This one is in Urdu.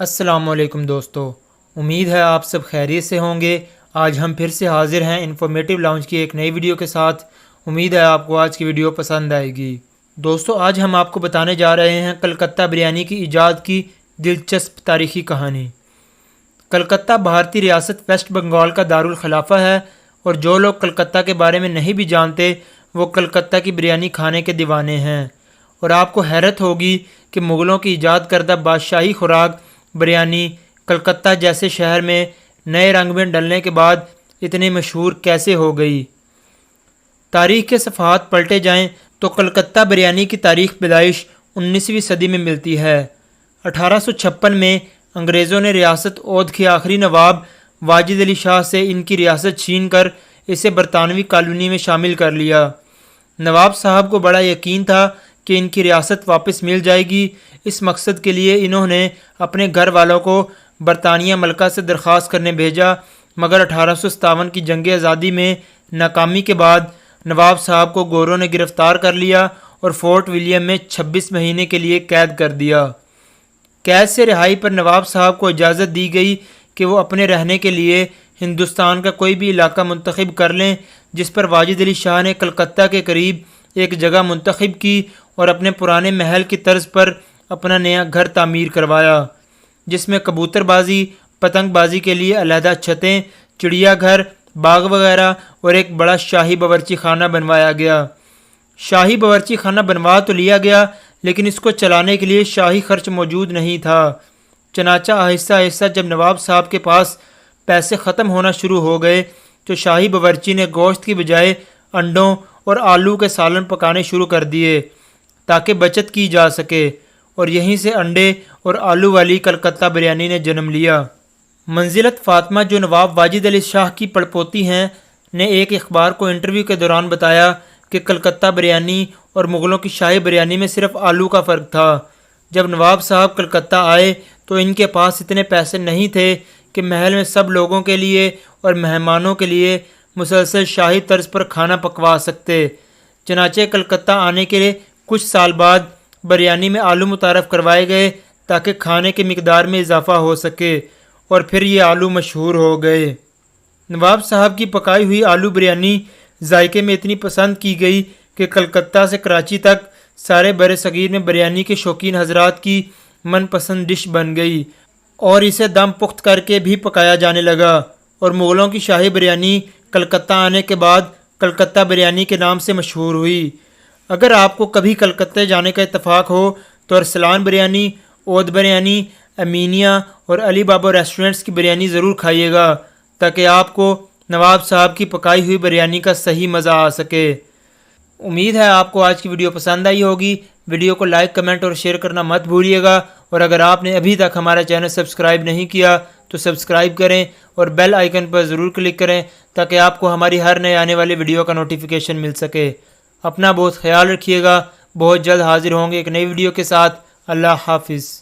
السلام علیکم دوستو، امید ہے آپ سب خیریت سے ہوں گے۔ آج ہم پھر سے حاضر ہیں انفارمیٹیو لاؤنج کی ایک نئی ویڈیو کے ساتھ۔ امید ہے آپ کو آج کی ویڈیو پسند آئے گی۔ دوستو، آج ہم آپ کو بتانے جا رہے ہیں کلکتہ بریانی کی ایجاد کی دلچسپ تاریخی کہانی۔ کلکتہ بھارتی ریاست ویسٹ بنگال کا دارالخلافہ ہے، اور جو لوگ کلکتہ کے بارے میں نہیں بھی جانتے وہ کلکتہ کی بریانی کھانے کے دیوانے ہیں۔ اور آپ کو حیرت ہوگی کہ مغلوں کی ایجاد کردہ بادشاہی خوراک بریانی کلکتہ جیسے شہر میں نئے رنگ میں ڈلنے کے بعد اتنی مشہور کیسے ہو گئی۔ تاریخ کے صفحات پلٹے جائیں تو کلکتہ بریانی کی تاریخ پیدائش 19ویں صدی میں ملتی ہے۔ 1856 میں انگریزوں نے ریاست اودھ کے آخری نواب واجد علی شاہ سے ان کی ریاست چھین کر اسے برطانوی کالونی میں شامل کر لیا۔ نواب صاحب کو بڑا یقین تھا کہ ان کی ریاست واپس مل جائے گی۔ اس مقصد کے لیے انہوں نے اپنے گھر والوں کو برطانیہ ملکہ سے درخواست کرنے بھیجا، مگر 1857 کی جنگ آزادی میں ناکامی کے بعد نواب صاحب کو گوروں نے گرفتار کر لیا اور فورٹ ولیم میں 26 مہینے کے لیے قید کر دیا۔ قید سے رہائی پر نواب صاحب کو اجازت دی گئی کہ وہ اپنے رہنے کے لیے ہندوستان کا کوئی بھی علاقہ منتخب کر لیں، جس پر واجد علی شاہ نے کلکتہ کے قریب ایک جگہ منتخب کی اور اپنے پرانے محل کی طرز پر اپنا نیا گھر تعمیر کروایا، جس میں کبوتر بازی، پتنگ بازی کے لیے علیحدہ چھتیں، چڑیا گھر، باغ وغیرہ اور ایک بڑا شاہی باورچی خانہ بنوایا گیا۔ شاہی باورچی خانہ بنوا تو لیا گیا، لیکن اس کو چلانے کے لیے شاہی خرچ موجود نہیں تھا۔ چنانچہ آہستہ آہستہ جب نواب صاحب کے پاس پیسے ختم ہونا شروع ہو گئے تو شاہی باورچی نے گوشت کی بجائے انڈوں اور آلو کے سالن پکانے شروع کر دیے تاکہ بچت کی جا سکے، اور یہیں سے انڈے اور آلو والی کلکتہ بریانی نے جنم لیا۔ منزلت فاطمہ، جو نواب واجد علی شاہ کی پڑپوتی ہیں، نے ایک اخبار کو انٹرویو کے دوران بتایا کہ کلکتہ بریانی اور مغلوں کی شاہی بریانی میں صرف آلو کا فرق تھا۔ جب نواب صاحب کلکتہ آئے تو ان کے پاس اتنے پیسے نہیں تھے کہ محل میں سب لوگوں کے لیے اور مہمانوں کے لیے مسلسل شاہی طرز پر کھانا پکوا سکتے۔ چنانچہ کلکتہ آنے کے کچھ سال بعد بریانی میں آلو متعارف کروائے گئے تاکہ کھانے کی مقدار میں اضافہ ہو سکے، اور پھر یہ آلو مشہور ہو گئے۔ نواب صاحب کی پکائی ہوئی آلو بریانی ذائقے میں اتنی پسند کی گئی کہ کلکتہ سے کراچی تک سارے بر صغیر میں بریانی کے شوقین حضرات کی من پسند ڈش بن گئی، اور اسے دم پخت کر کے بھی پکایا جانے لگا، اور مغلوں کی شاہی بریانی کلکتہ آنے کے بعد کلکتہ بریانی کے نام سے مشہور ہوئی۔ اگر آپ کو کبھی کلکتہ جانے کا اتفاق ہو تو ارسلان بریانی، اودھ بریانی، امینیا اور علی بابا ریسٹورنٹس کی بریانی ضرور کھائیے گا تاکہ آپ کو نواب صاحب کی پکائی ہوئی بریانی کا صحیح مزہ آ سکے۔ امید ہے آپ کو آج کی ویڈیو پسند آئی ہوگی۔ ویڈیو کو لائک، کمنٹ اور شیئر کرنا مت بھولیے گا، اور اگر آپ نے ابھی تک ہمارا چینل سبسکرائب نہیں کیا تو سبسکرائب کریں اور بیل آئیکن پر ضرور کلک کریں تاکہ آپ کو ہماری ہر نئے آنے والی ویڈیو کا نوٹیفیکیشن مل سکے۔ اپنا بہت خیال رکھیے گا۔ بہت جلد حاضر ہوں گے ایک نئی ویڈیو کے ساتھ۔ اللہ حافظ۔